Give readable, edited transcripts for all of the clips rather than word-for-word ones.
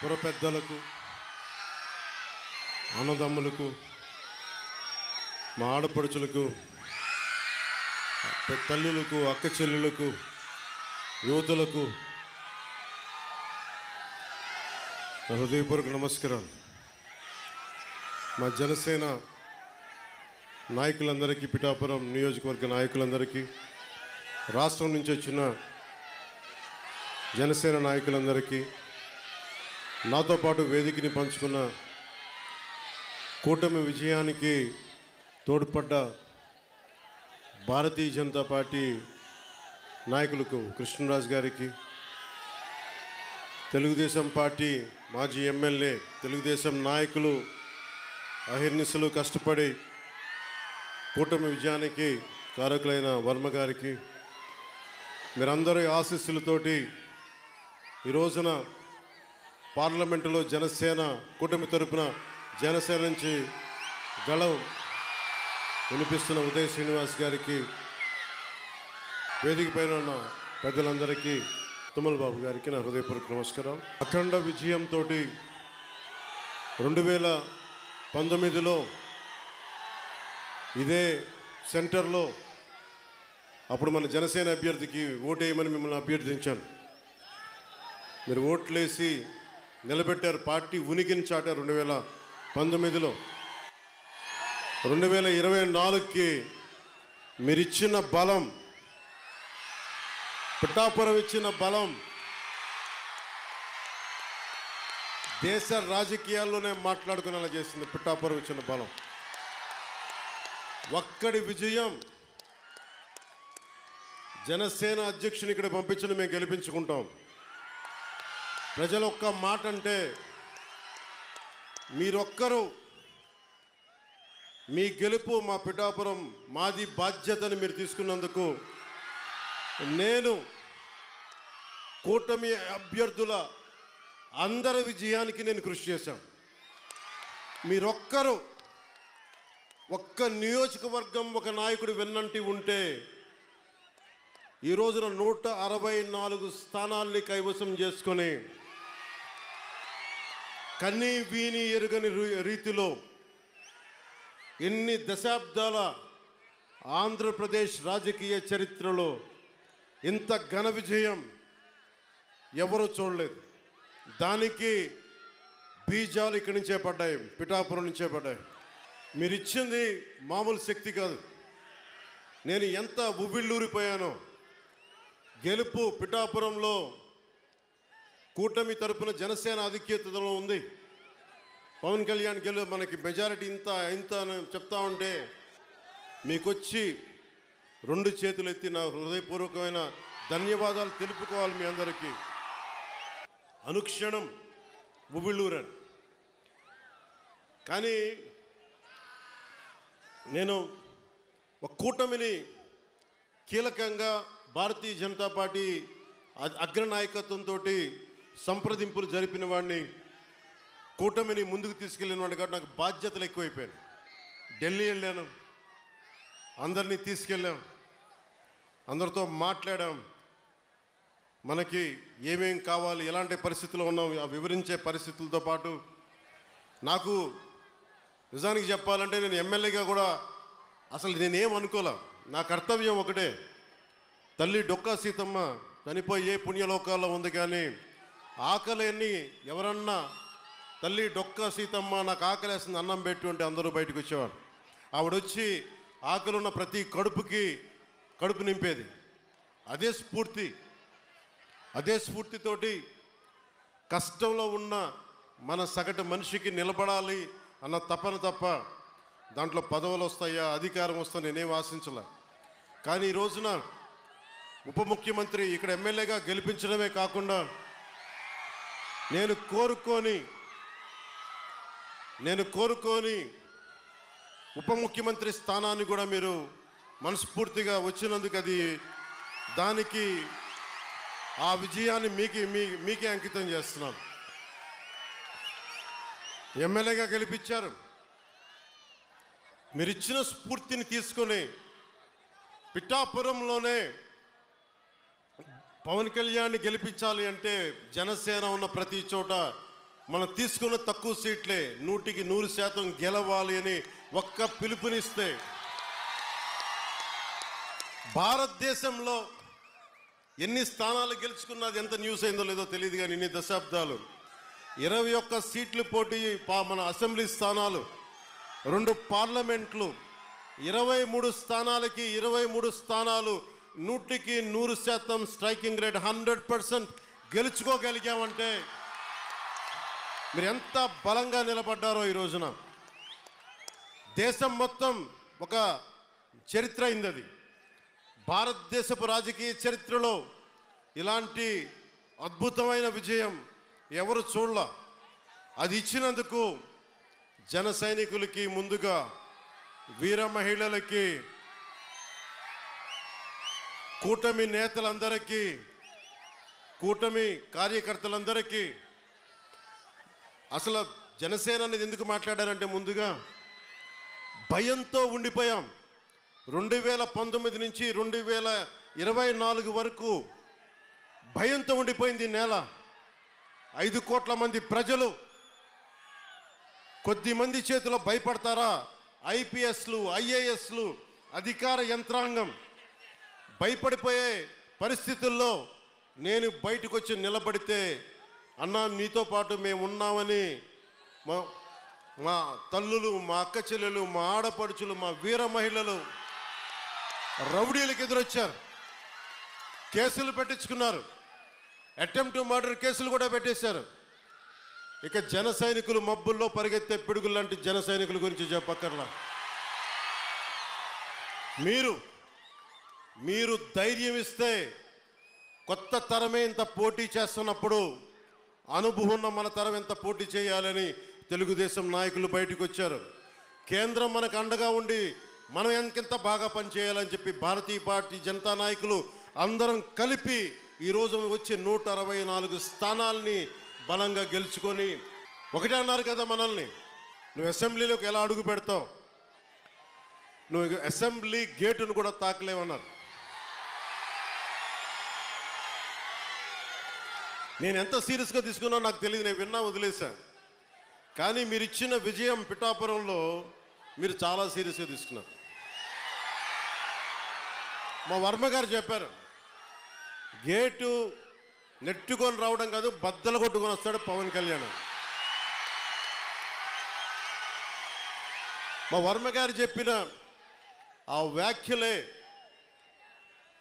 పుర పెద్దలకు, అన్నదమ్ములకు, మా ఆడపడుచులకు, తల్లులకు, అక్క చెల్లెలకు, యువతులకు హృదయపూర్వక నమస్కారం. మా జనసేన నాయకులందరికీ, పిఠాపురం నియోజకవర్గ నాయకులందరికీ, రాష్ట్రం నుంచి వచ్చిన జనసేన నాయకులందరికీ, నాతో పాటు వేదికని పంచుకున్న కూటమి విజయానికి తోడ్పడ్డ భారతీయ జనతా పార్టీ నాయకులకు, కృష్ణరాజు గారికి, తెలుగుదేశం పార్టీ మాజీ ఎమ్మెల్యే, తెలుగుదేశం నాయకులు అహిర్నిశలు కష్టపడి కూటమి విజయానికి కారకులైన వర్మ గారికి, మీరందరి ఆశీస్సులతోటి ఈ రోజున పార్లమెంటులో జనసేన కూటమి తరపున జనసేన నుంచి గళం వినిపిస్తున్న ఉదయ్ శ్రీనివాస్ గారికి, వేదిక పైన ఉన్న పెద్దలందరికీ, తుమ్మల బాబు గారికి నా హృదయపూర్వక నమస్కారం. అఖండ విజయంతో 2019లో ఇదే సెంటర్లో అప్పుడు మన జనసేన అభ్యర్థికి ఓటేయమని మిమ్మల్ని అభ్యర్థించాను. మీరు ఓట్లేసి నిలబెట్టారు, పార్టీ ఉనికిని చాటారు. 2019లో 2024కి మీరిచ్చిన బలం, పిఠాపురం ఇచ్చిన బలం దేశ రాజకీయాల్లోనే మాట్లాడుకునేలా చేసింది. పిఠాపురం ఇచ్చిన బలం, ఒక్కడి విజయం. జనసేన అధ్యక్షుని ఇక్కడ పంపించిన మేము గెలిపించుకుంటాం. ప్రజలు ఒక్క మాట అంటే మీరొక్కరు, మీ గెలుపు మా పిఠాపురం మాది బాధ్యతని మీరు తీసుకున్నందుకు నేను కూటమి అభ్యర్థుల అందరి విజయానికి నేను కృషి చేశాను. మీరొక్కరు, ఒక్క నియోజకవర్గం ఒక నాయకుడు వెన్నంటి ఉంటే ఈ రోజున 164 స్థానాల్ని కైవసం చేసుకొని కన్నీ వీని ఎరుగని రీతిలో ఎన్ని దశాబ్దాల ఆంధ్రప్రదేశ్ రాజకీయ చరిత్రలో ఇంత ఘన విజయం ఎవరూ చూడలేదు. దానికి బీజాలు ఇక్కడి నుంచే పడ్డాయి, పిఠాపురం నుంచే పడ్డాయి. మీరు ఇచ్చింది మామూలు శక్తి కాదు. నేను ఎంత ఉవ్విళ్ళూరిపోయానో. గెలుపు పిఠాపురంలో కూటమి తరపున జనసేన ఆధిక్యతలో ఉంది. పవన్ కళ్యాణ్ మనకి మెజారిటీ ఇంత అని చెప్తా ఉంటే మీకొచ్చి 2 చేతులు ఎత్తి నా హృదయపూర్వకమైన ధన్యవాదాలు తెలుపుకోవాలి మీ అందరికీ. అనుక్షణం ఉవ్విళ్ళూరాను. కానీ నేను ఒక కూటమిని కీలకంగా భారతీయ జనతా పార్టీ అగ్రనాయకత్వంతో సంప్రదింపులు జరిపిన వాడిని, కూటమిని ముందుకు తీసుకెళ్ళిన వాడిని కాబట్టి నాకు బాధ్యతలు ఎక్కువైపోయాను. ఢిల్లీ వెళ్ళాను, అందరినీ తీసుకెళ్ళాం, అందరితో మాట్లాడాం. మనకి ఏమేం కావాలి, ఎలాంటి పరిస్థితుల్లో ఉన్నాం వివరించే పరిస్థితులతో పాటు నాకు నిజానికి చెప్పాలంటే నేను ఎమ్మెల్యేగా కూడా అసలు నేనేం అనుకోలే. నా కర్తవ్యం ఒకటే, తల్లి డొక్కా సీతమ్మ చనిపోయి పుణ్యలోకాల్లో ఉంది. కానీ ఆకలిని ఎవరన్నా తల్లి డొక్కా సీతమ్మ నాకు ఆకలేస్తుంది అన్నం పెట్టి ఉంటే అందరూ బయటకు వచ్చేవారు. ఆవిడొచ్చి ఆకలున్న ప్రతి కడుపు నింపేది. అదే స్ఫూర్తితోటి కష్టంలో ఉన్న మన సగటు మనిషికి నిలబడాలి అన్న తపన తప్ప దాంట్లో పదవులు వస్తాయా, అధికారం వస్తా నేనేం ఆశించలే. కానీ ఈ రోజున ఉప ముఖ్యమంత్రి ఇక్కడ ఎమ్మెల్యేగా గెలిపించడమే కాకుండా నేను కోరుకొని ఉప ముఖ్యమంత్రి స్థానాన్ని కూడా మీరు మనస్ఫూర్తిగా వచ్చినందుకు దానికి ఆ విజయాన్ని మీకే అంకితం చేస్తున్నాను. ఎమ్మెల్యేగా గెలిపించారు. మీరిచ్చిన స్ఫూర్తిని తీసుకొని పిఠాపురంలోనే పవన్ కళ్యాణ్ని గెలిపించాలి అంటే జనసేన ఉన్న ప్రతి చోట మనం తీసుకున్న తక్కువ సీట్లే 100% గెలవాలి అని ఒక్క పిలుపునిస్తే భారతదేశంలో ఎన్ని స్థానాలు గెలుచుకున్నది ఎంత న్యూస్ అయిందో లేదో తెలియదు, కానీ ఇన్ని దశాబ్దాలు 21 సీట్లు పోటీ, మన అసెంబ్లీ స్థానాలు, 2 పార్లమెంట్లు, 23 స్థానాలకి 23 స్థానాలు 100% స్ట్రైకింగ్ రేట్ 100% గెలుచుకోగలిగామంటే మీరు ఎంత బలంగా నిలబడ్డారో ఈ రోజున. దేశం మొత్తం ఒక చరిత్ర అయింది అది. భారతదేశపు రాజకీయ చరిత్రలో ఇలాంటి అద్భుతమైన విజయం ఎవరు చూడలా. అది ఇచ్చినందుకు జన సైనికులకి, ముందుగా వీర మహిళలకి, కూటమి నేతలందరికీ, కూటమి కార్యకర్తలందరికీ, అసలు జనసేన అనేది ఎందుకు మాట్లాడారంటే ముందుగా భయంతో ఉండిపోయాం. 2019 నుంచి 2024 వరకు భయంతో ఉండిపోయింది ఈ నేల. 5 కోట్ల మంది ప్రజలు కొద్ది మంది చేతిలో భయపడతారా? ఐపీఎస్లు, ఐఏఎస్లు, అధికార యంత్రాంగం భయపడిపోయే పరిస్థితుల్లో నేను బయటకు వచ్చి నిలబడితే, అన్నా నీతో పాటు మేము ఉన్నామని మా తల్లులు, మా అక్క చెల్లెలు, మా ఆడపడుచులు, మా వీర మహిళలు రౌడీలకు ఎదురొచ్చారు, కేసులు పెట్టించుకున్నారు, అటెంప్ట్ టు మర్డర్ కేసులు కూడా పెట్టేశారు. ఇక జన సైనికులు మబ్బుల్లో పరిగెత్తే పిడుగులు లాంటి జన సైనికుల గురించి చెప్పక్కర్లా. మీరు ధైర్యం ఇస్తే, కొత్త తరమే ఇంత పోటీ చేస్తున్నప్పుడు అనుభవం ఉన్న మన తరం ఎంత పోటీ చేయాలని తెలుగుదేశం నాయకులు బయటకు వచ్చారు. కేంద్రం మనకు అండగా ఉండి మనం ఎంకెంత బాగా పనిచేయాలని చెప్పి భారతీయ పార్టీ జనతా నాయకులు అందరం కలిపి ఈరోజు వచ్చి 164 స్థానాల్ని బలంగా గెలుచుకొని, ఒకటే అన్నారు కదా మనల్ని, నువ్వు అసెంబ్లీలోకి ఎలా అడుగు పెడతావు, నువ్వు అసెంబ్లీ గేటును కూడా తాకలేవన్నారు. నేను ఎంత సీరియస్గా తీసుకున్నా నాకు తెలియదు, నేను విన్నా వదిలేశాను. కానీ మీరు ఇచ్చిన విజయం పిఠాపురంలో మీరు చాలా సీరియస్గా తీసుకున్నారు. మా వర్మ గారు చెప్పారు, గేటు నెట్టుకొని రావడం కాదు, బద్దలు కొట్టుకొని వస్తాడు పవన్ కళ్యాణ్. మా వర్మ గారు చెప్పిన ఆ వ్యాఖ్యలే,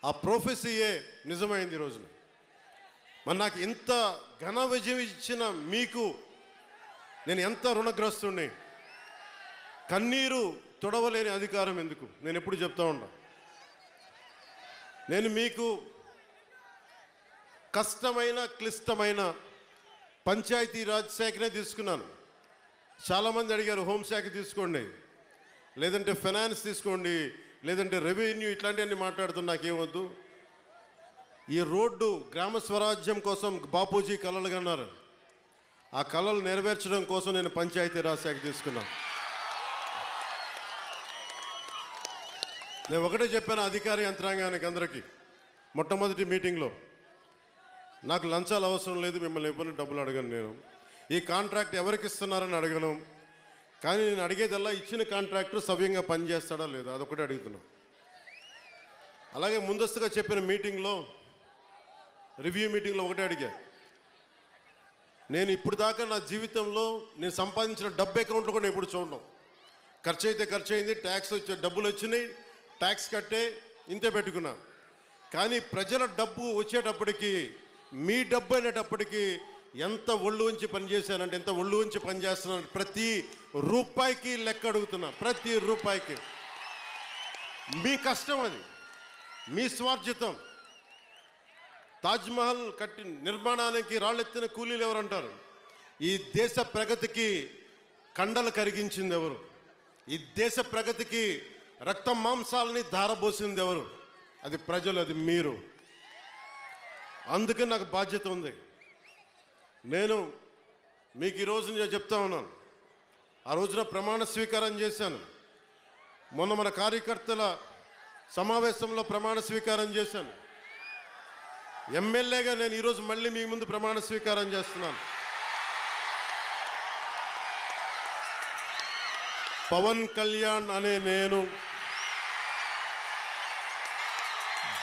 ఆ ప్రొఫెసీయే నిజమైంది ఈ రోజున. మరి నాకు ఇంత ఘన విజయం ఇచ్చిన మీకు నేను ఎంత రుణగ్రస్తుని. కన్నీరు తొడవలేని అధికారం ఎందుకు, నేను ఎప్పుడు చెప్తా ఉన్నా. నేను మీకు కష్టమైన, క్లిష్టమైన పంచాయతీరాజ్ శాఖనే తీసుకున్నాను. చాలామంది అడిగారు హోంశాఖ తీసుకోండి, లేదంటే ఫైనాన్స్ తీసుకోండి, లేదంటే రెవెన్యూ, ఇట్లాంటివన్నీ మాట్లాడుతున్నా. నాకేమొద్దు. ఈ రోడ్డు గ్రామ స్వరాజ్యం కోసం బాపూజీ కలలు కన్నారు. ఆ కళలు నెరవేర్చడం కోసం నేను పంచాయతీరాజ్ శాఖ తీసుకున్నాను. నేను ఒకటే చెప్పాను అధికార యంత్రాంగానికి అందరికీ మొట్టమొదటి మీటింగ్లో, నాకు లంచాలు అవసరం లేదు, మిమ్మల్ని ఎవరిని డబ్బులు అడగను, నేను ఈ కాంట్రాక్ట్ ఎవరికి ఇస్తున్నారని అడగను. కానీ నేను అడిగేదల్లా ఇచ్చిన కాంట్రాక్టర్ సవ్యంగా పనిచేస్తాడా లేదా, అదొకటే అడుగుతున్నాను. అలాగే ముందస్తుగా చెప్పిన మీటింగ్లో, రివ్యూ మీటింగ్లో ఒకటే అడిగా, నేను ఇప్పుడు దాకా నా జీవితంలో నేను సంపాదించిన డబ్బు అకౌంట్లో కూడా ఎప్పుడు చూడడం. ఖర్చు అయితే ఖర్చు అయింది, ట్యాక్స్ వచ్చే డబ్బులు వచ్చినాయి, ట్యాక్స్ కట్టే ఇంతే పెట్టుకున్నా. కానీ ప్రజల డబ్బు వచ్చేటప్పటికి, మీ డబ్బు అనేటప్పటికి ఎంత ఒళ్ళు ఉంచి పనిచేశానంటే, ఎంత ఒళ్ళు ఉంచి పనిచేస్తున్నాను, ప్రతి రూపాయికి లెక్క అడుగుతున్నా. ప్రతి రూపాయికి మీ కష్టం, అది మీ స్వార్జితం. తాజ్మహల్ కట్టి నిర్మాణానికి రాళ్ళెత్తిన కూలీలు ఎవరంటారు? ఈ దేశ ప్రగతికి కండలు కరిగించింది ఎవరు? ఈ దేశ ప్రగతికి రక్త మాంసాలని ధారపోసింది ఎవరు? అది ప్రజలు, అది మీరు. అందుకే నాకు బాధ్యత ఉంది. నేను మీకు ఈరోజు నేను చెప్తా ఉన్నాను, ఆ రోజున ప్రమాణ స్వీకారం చేశాను. మొన్న మన కార్యకర్తల సమావేశంలో ప్రమాణ స్వీకారం చేశాను. ఎమ్మెల్యేగా నేను ఈరోజు మళ్ళీ మీ ముందు ప్రమాణ స్వీకారం చేస్తున్నాను. పవన్ కళ్యాణ్ అనే నేను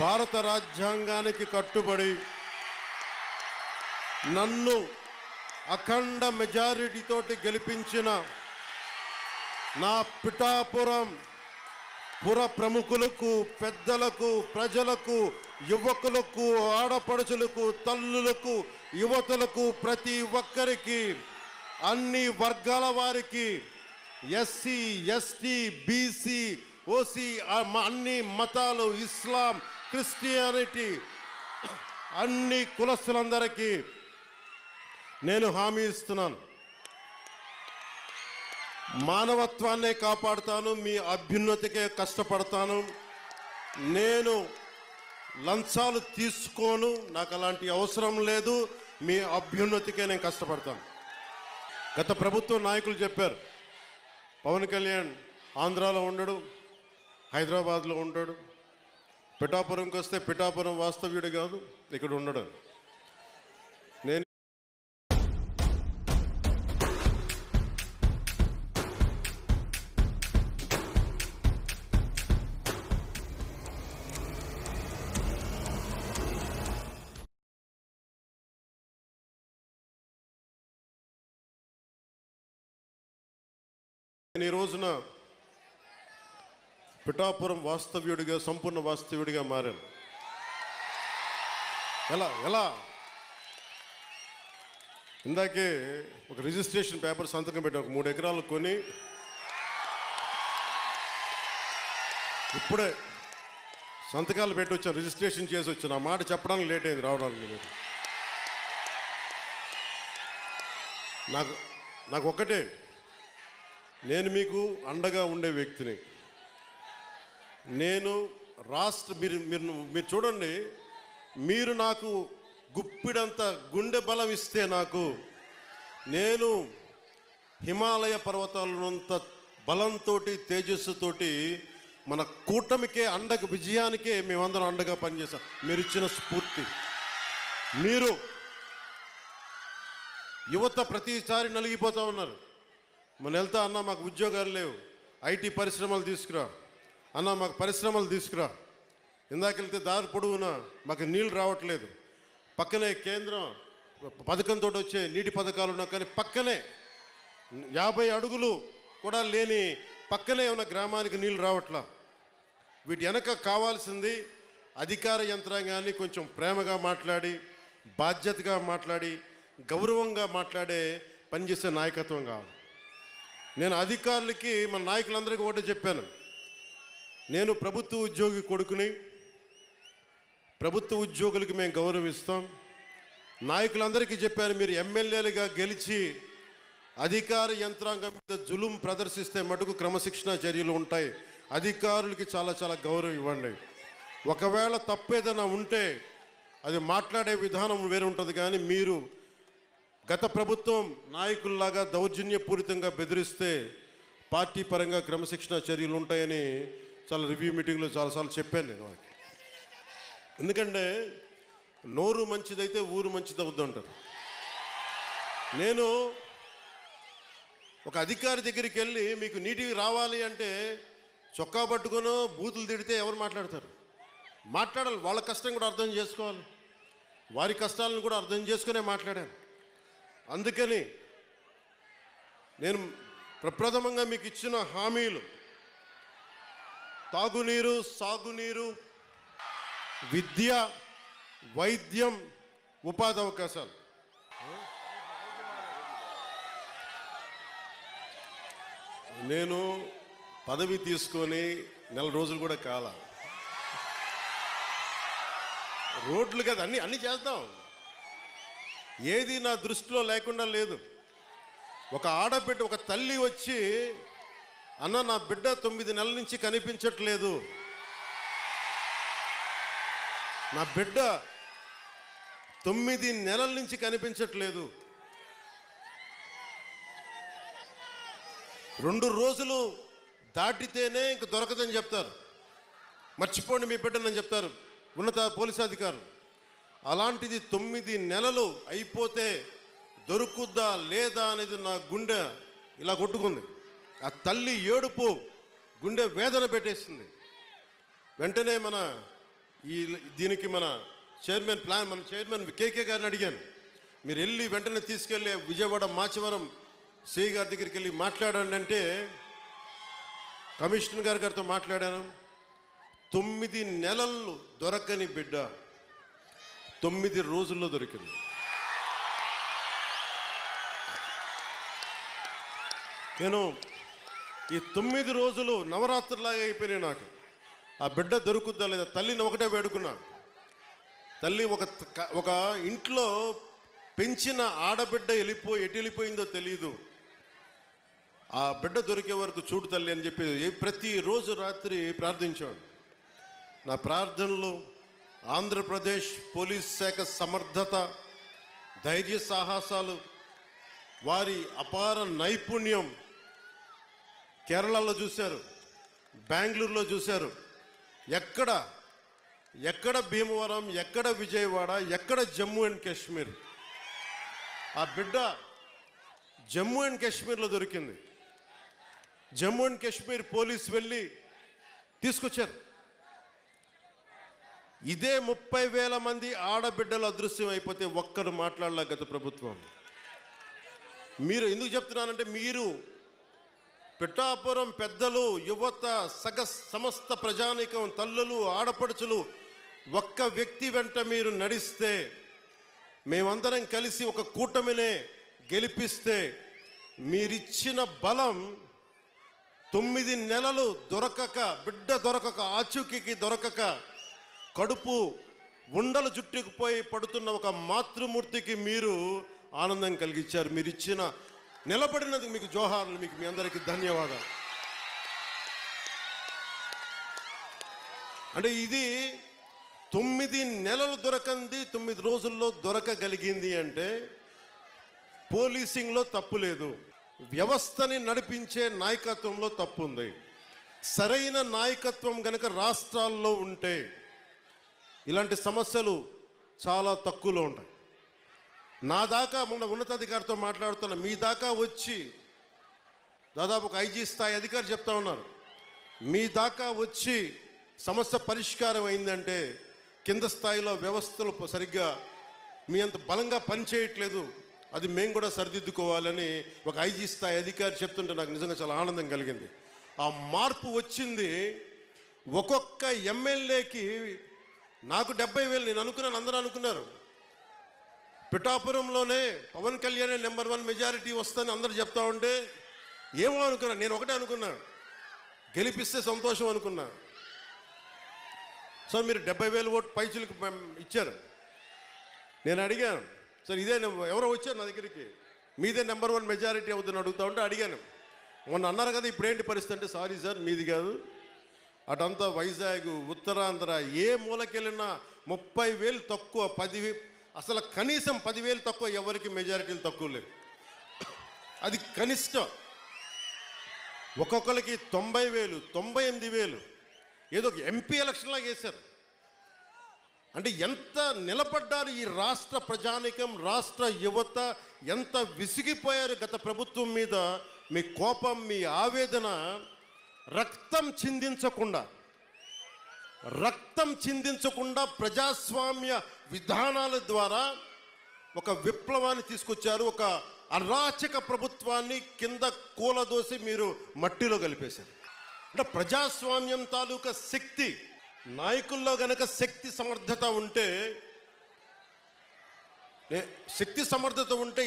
భారత రాజ్యాంగానికి కట్టుబడి నన్ను అఖండ మెజారిటీతోటి గెలిపించిన నా పిఠాపురం పుర ప్రముఖులకు, పెద్దలకు, ప్రజలకు, యువకులకు, ఆడపడుచులకు, తల్లులకు, యువతులకు, ప్రతి ఒక్కరికి, అన్ని వర్గాల వారికి, ఎస్సీ, ఎస్టీ, బీసీ, ఓసీ, అన్ని మతాలు, ఇస్లాం, క్రిస్టియానిటీ, అన్ని కులస్తులందరికీ నేను హామీ ఇస్తున్నాను. మానవత్వాన్నే కాపాడుతాను, మీ అభ్యున్నతికే కష్టపడతాను. నేను లంచాలు తీసుకోను, నాకు అలాంటి అవసరం లేదు. మీ అభ్యున్నతికే నేను కష్టపడతాను. గత ప్రభుత్వ నాయకులు చెప్పారు, పవన్ కళ్యాణ్ ఆంధ్రాలో ఉండడు, హైదరాబాద్లో ఉంటాడు, పిఠాపురంకి వస్తే పిఠాపురం వాస్తవ్యుడు కాదు, ఇక్కడ ఉండడు. నేను ఈ రోజున పిఠాపురం వాస్తవ్యుడిగా, సంపూర్ణ వాస్తవ్యుడిగా మారాను. ఎలా ఇందాకే ఒక రిజిస్ట్రేషన్ పేపర్ సంతకం పెట్టాను, ఒక 3 ఎకరాలు కొని ఇప్పుడే సంతకాలు పెట్టి వచ్చాను, రిజిస్ట్రేషన్ చేసి వచ్చాను. ఆ మాట చెప్పడానికి లేట్ అయింది రావడానికి. నాకు ఒక్కటే, నేను మీకు అండగా ఉండే వ్యక్తిని. నేను మీరు చూడండి, మీరు నాకు గుప్పిడంత గుండె బలం ఇస్తే నేను హిమాలయ పర్వతాలనంత బలంతో, తేజస్సుతోటి మన కూటమికే అండగా, విజయానికే మేమందరం అండగా పనిచేస్తాం. మీరు ఇచ్చిన స్ఫూర్తి. మీరు యువత ప్రతిసారి నలిగిపోతూ ఉన్నారు. మన వెళ్తా అన్న మాకు ఉద్యోగాలు లేవు, ఐటీ పరిశ్రమలు తీసుకురా అన్న, మాకు పరిశ్రమలు తీసుకురా. ఇందాక వెళ్తే దారి పొడవునా మాకు నీళ్ళు రావట్లేదు. పక్కనే కేంద్రం పథకంతో వచ్చే నీటి పథకాలు ఉన్నా కానీ పక్కనే 50 అడుగులు కూడా లేని పక్కనే ఉన్న గ్రామానికి నీళ్ళు రావట్లా. వీటి వెనక కావాల్సింది అధికార యంత్రాంగాన్ని కొంచెం ప్రేమగా మాట్లాడి, బాధ్యతగా మాట్లాడి, గౌరవంగా మాట్లాడే పనిచేసే నాయకత్వం కావాలి. నేను అధికారులకి, మన నాయకులందరికీ ఒకటే చెప్పాను, నేను ప్రభుత్వ ఉద్యోగి కొడుకుని, ప్రభుత్వ ఉద్యోగులకి మేము గౌరవిస్తాం. నాయకులందరికీ చెప్పాను, మీరు ఎమ్మెల్యేలుగా గెలిచి అధికార యంత్రాంగం మీద జులుం ప్రదర్శిస్తే మటుకు క్రమశిక్షణ చర్యలు ఉంటాయి. అధికారులకి చాలా చాలా గౌరవం ఇవ్వండి. ఒకవేళ తప్పేదైనా ఉంటే అది మాట్లాడే విధానం వేరే ఉంటుంది. కానీ మీరు గత ప్రభుత్వం నాయకుల్లాగా దౌర్జన్యపూరితంగా బెదిరిస్తే పార్టీ పరంగా క్రమశిక్షణ చర్యలు ఉంటాయని చాలా రివ్యూ మీటింగ్లో చాలాసార్లు చెప్పాను నేను. ఎందుకంటే నోరు మంచిదైతే ఊరు మంచిది అవుతుంటారు. నేను ఒక అధికారి దగ్గరికి వెళ్ళి మీకు నీటికి రావాలి అంటే చొక్కా పట్టుకునో బూతులు తిడితే ఎవరు మాట్లాడతారు? మాట్లాడాలి. వాళ్ళ కష్టం కూడా అర్థం చేసుకోవాలి, వారి కష్టాలను కూడా అర్థం చేసుకునే మాట్లాడాను. అందుకని నేను ప్రప్రథమంగా మీకు ఇచ్చిన హామీలు తాగునీరు, సాగునీరు, విద్య, వైద్యం, ఉపాధి అవకాశాలు. నేను పదవి తీసుకొని 4 రోజులు కూడా కాల. రోడ్లు కదా అన్ని చేద్దాం, ఏది నా దృష్టిలో లేకుండా లేదు. ఒక ఆడబిడ్డ, ఒక తల్లి వచ్చి అన్న నా బిడ్డ 9 నెలల నుంచి కనిపించట్లేదు, నా బిడ్డ 9 నెలల నుంచి కనిపించట్లేదు, 2 రోజులు దాటితేనే ఇంక దొరకదని చెప్తారు, మర్చిపోండి మీ బిడ్డనని చెప్తారు ఉన్నత పోలీసు అధికారులు. అలాంటిది 9 నెలలు అయిపోతే దొరుకుద్దా లేదా అనేది నా గుండె ఇలా కొట్టుకుంది. ఆ తల్లి ఏడుపు గుండె వేదన పెట్టేసింది. వెంటనే దీనికి మన చైర్మన్ కేకే గారిని అడిగాను, మీరు వెళ్ళి వెంటనే తీసుకెళ్ళి విజయవాడ మాచవరం సిఐ గారి దగ్గరికి వెళ్ళి మాట్లాడండి అంటే, కమిషనర్ గారితో మాట్లాడాను. 9 నెలలు దొరకని బిడ్డ 9 రోజుల్లో దొరికింది. నేను ఈ 9 రోజులు నవరాత్రులాగా అయిపోయినాయి నాకు. ఆ బిడ్డ దొరుకుద్దా లేదా తల్లిని ఒకటే వేడుకున్నా. తల్లి ఒక ఇంట్లో పెంచిన ఆడబిడ్డ ఎటు వెళ్ళిపోయిందో తెలియదు. ఆ బిడ్డ దొరికే వరకు చూడు తల్లి అని చెప్పి ప్రతిరోజు రాత్రి ప్రార్థించాను. నా ప్రార్థనలు ఆంధ్రప్రదేశ్ పోలీస్ శాఖ సమర్థత, ధైర్య సాహసాలు, వారి అపార నైపుణ్యం కేరళలో చూశారు, బెంగళూరులో చూశారు. ఎక్కడ భీమవరం, ఎక్కడ విజయవాడ, ఎక్కడ జమ్మూ అండ్ కాశ్మీర్. ఆ బిడ్డ జమ్మూ అండ్ కాశ్మీర్లో దొరికింది. జమ్మూ అండ్ కాశ్మీర్ పోలీసు వెళ్ళి తీసుకొచ్చారు. ఇదే 30,000 మంది ఆడబిడ్డలు అదృశ్యం అయిపోతే ఒక్కరు మాట్లాడలే గత ప్రభుత్వం. మీరు ఎందుకు చెప్తున్నానంటే, మీరు పిఠాపురం పెద్దలు, యువత, సమస్త ప్రజానీకం, తల్లులు, ఆడపడుచులు ఒక్క వ్యక్తి వెంట మీరు నడిస్తే, మేమందరం కలిసి ఒక కూటమినే గెలిపిస్తే, మీరిచ్చిన బలం 9 నెలలు బిడ్డ దొరకక, ఆచూకీకి దొరకక, కడుపు ఉండలు చుట్టుకుపోయి పడుతున్న ఒక మాతృమూర్తికి మీరు ఆనందం కలిగించారు. మీరు ఇచ్చిన నిలబడినందుకు మీకు జోహార్లు, మీ అందరికీ ధన్యవాదాలు. అంటే ఇది 9 నెలలు దొరకంది 9 రోజుల్లో దొరకగలిగింది అంటే పోలీసింగ్లో తప్పు లేదు, వ్యవస్థని నడిపించే నాయకత్వంలో తప్పు ఉంది. సరైన నాయకత్వం గనక రాష్ట్రాల్లో ఉంటే ఇలాంటి సమస్యలు చాలా తక్కువలో ఉంటాయి. నా దాకా మొన్న ఉన్నతాధికారితో మాట్లాడుతున్నా, మీ దాకా వచ్చి దాదాపు ఒక ఐజీ స్థాయి అధికారి చెప్తా ఉన్నారు, మీ దాకా వచ్చి సమస్య పరిష్కారం అయిందంటే కింద స్థాయిలో వ్యవస్థలు సరిగ్గా మీ అంత బలంగా పనిచేయట్లేదు, అది మేము కూడా సరిదిద్దుకోవాలని ఒక ఐజీ స్థాయి అధికారి చెప్తుంటే నాకు నిజంగా చాలా ఆనందం కలిగింది. ఆ మార్పు వచ్చింది. ఒక్కొక్క ఎమ్మెల్యేకి నాకు 70,000 నేను అనుకున్నాను, అందరూ అనుకున్నారు. పిఠాపురంలోనే పవన్ కళ్యాణ్ నెంబర్ 1 మెజారిటీ వస్తుందని అందరూ చెప్తా ఉంటే ఏమో అనుకున్నా, నేను ఒకటే అనుకున్నా, గెలిపిస్తే సంతోషం అనుకున్నా. సో మీరు 70,000 ఓటు పైచులకు ఇచ్చారు. నేను అడిగాను, సార్ ఇదే ఎవరో వచ్చారు నా దగ్గరికి, మీదే నెంబర్ 1 మెజారిటీ అవుతుందని అడుగుతా ఉంటే అడిగాను, మొన్న అన్నారు కదా ఇప్పుడేంటి పరిస్థితి అంటే, సారీ సార్ మీది కాదు, అటంతా వైజాగ్, ఉత్తరాంధ్ర ఏ మూలకెళ్ళినా 30,000 తక్కువ, 10,000 అసలు కనీసం 10,000 తక్కువ, ఎవరికి మెజారిటీలు తక్కువ లేవు. అది కనిష్టం. ఒక్కొక్కరికి 90,000, 98,000 ఏదో ఎంపీ ఎలక్షన్లాగా వేశారు. అంటే ఎంత నిలబడ్డారు ఈ రాష్ట్ర ప్రజానికం, రాష్ట్ర యువత ఎంత విసిగిపోయారు గత ప్రభుత్వం మీద. మీ కోపం, మీ ఆవేదన రక్తం చిందించకుండా ప్రజాస్వామ్య విధానాల ద్వారా ఒక విప్లవాన్ని తీసుకొచ్చారు. ఒక అరాచక ప్రభుత్వాన్ని కింద కూలదోసి మీరు మట్టిలో కలిపేశారు. అంటే ప్రజాస్వామ్యం తాలూకా శక్తి, నాయకుల్లో గనక శక్తి సమర్థత ఉంటే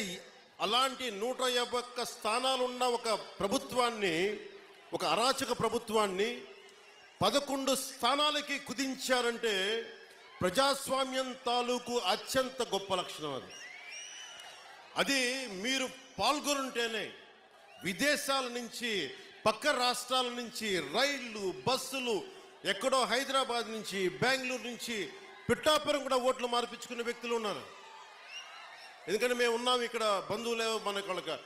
అలాంటి 151 స్థానాలున్న ఒక ప్రభుత్వాన్ని, ఒక అరాచక ప్రభుత్వాన్ని 11 స్థానాలకి కుదించారంటే ప్రజాస్వామ్యం తాలూకు అత్యంత గొప్ప లక్షణం. అది మీరు పాల్గొనుంటేనే విదేశాల నుంచి, పక్క రాష్ట్రాల నుంచి రైళ్లు, బస్సులు, ఎక్కడో హైదరాబాద్ నుంచి, బెంగళూరు నుంచి పిఠాపురం కూడా ఓట్లు మార్పించుకునే వ్యక్తులు ఉన్నారు. ఎందుకంటే మేము ఉన్నాం ఇక్కడ, బంధువులు మనకు వాళ్ళకి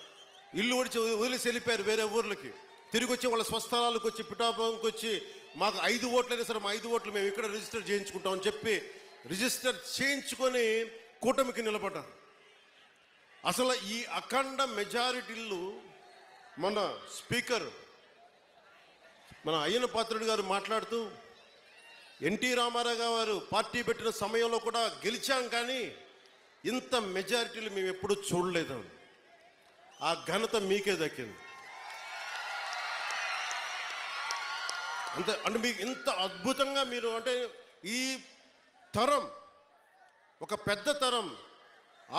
ఇల్లు వదిలేసి వెళ్ళిపోయారు వేరే ఊర్లకి, తిరిగి వచ్చి వాళ్ళ స్వస్థలాలకు వచ్చి పిఠాపురంకి వచ్చి మాకు 5 ఓట్లైనా సరే మా 5 ఓట్లు మేము ఇక్కడ రిజిస్టర్ చేయించుకుంటామని చెప్పి రిజిస్టర్ చేయించుకొని కూటమికి నిలబడ్డారు. అసలు ఈ అఖండ మెజారిటీలు మన స్పీకర్ మన అయ్యన పాత్రుడు గారు మాట్లాడుతూ ఎన్టీ రామారావు గారు పార్టీ పెట్టిన సమయంలో కూడా గెలిచాం, కానీ ఇంత మెజారిటీలు మేము ఎప్పుడూ చూడలేదు. ఆ ఘనత మీకే దక్కింది. అంటే మీకు ఇంత అద్భుతంగా మీరు అంటే ఈ తరం, ఒక పెద్ద తరం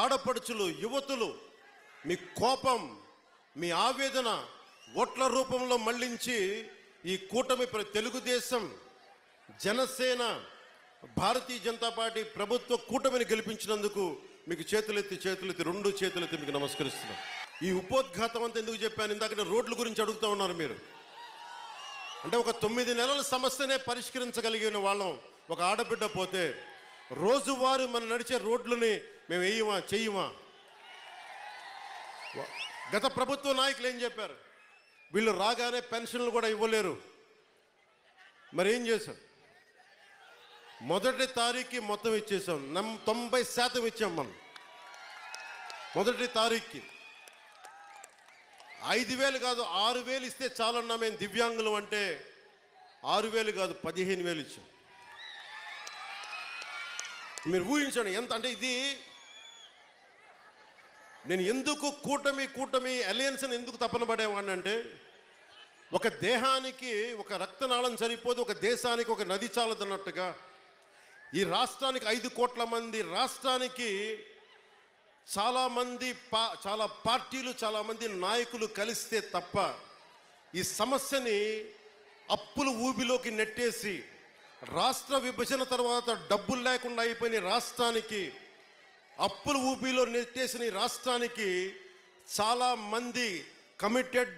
ఆడపడుచులు, యువతులు మీ కోపం, మీ ఆవేదన ఓట్ల రూపంలో మళ్లించి ఈ కూటమి తెలుగుదేశం, జనసేన, భారతీయ జనతా పార్టీ ప్రభుత్వ కూటమిని గెలిపించినందుకు మీకు చేతులెత్తి రెండు చేతులెత్తి మీకు నమస్కరిస్తున్నాం. ఈ ఉపోద్ఘాతం అంతా ఎందుకు చెప్పాను? ఇందాక రోడ్ల గురించి అడుగుతూ ఉన్నారు మీరు. అంటే ఒక 9 నెలల సమస్యనే పరిష్కరించగలిగిన వాళ్ళం ఒక ఆడబిడ్డ పోతే రోజువారీ మనం నడిచే రోడ్లని మేము వేయమా, చెయ్యమా? గత ప్రభుత్వ నాయకులు ఏం చెప్పారు? వీళ్ళు రాగానే పెన్షన్లు కూడా ఇవ్వలేరు. మరి ఏం చేశాం? మొదటి తారీఖుకి మొత్తం ఇచ్చేసాం. 90% ఇచ్చాం మనం. మొదటి తారీఖుకి 5,000 కాదు 6,000 ఇస్తే చాలన్నా మేము దివ్యాంగులు అంటే 6,000 కాదు 15,000 ఇచ్చాం. మీరు ఊహించండి ఎంత. అంటే ఇది నేను ఎందుకు కూటమి అలయన్స్ అని ఎందుకు తపన పడేవాడిని అంటే, ఒక దేహానికి ఒక రక్తనాళం సరిపోదు, ఒక దేశానికి ఒక నది చాలదన్నట్టుగా ఈ రాష్ట్రానికి 5 కోట్ల మంది, రాష్ట్రానికి చాలా పార్టీలు, చాలామంది నాయకులు కలిస్తే తప్ప ఈ సమస్యని అప్పుల ఊబిలోకి నెట్టేసి, రాష్ట్ర విభజన తర్వాత డబ్బులు లేకుండా అయిపోయిన రాష్ట్రానికి, అప్పుల ఊబిలో నెట్టేసిన రాష్ట్రానికి చాలా మంది కమిటెడ్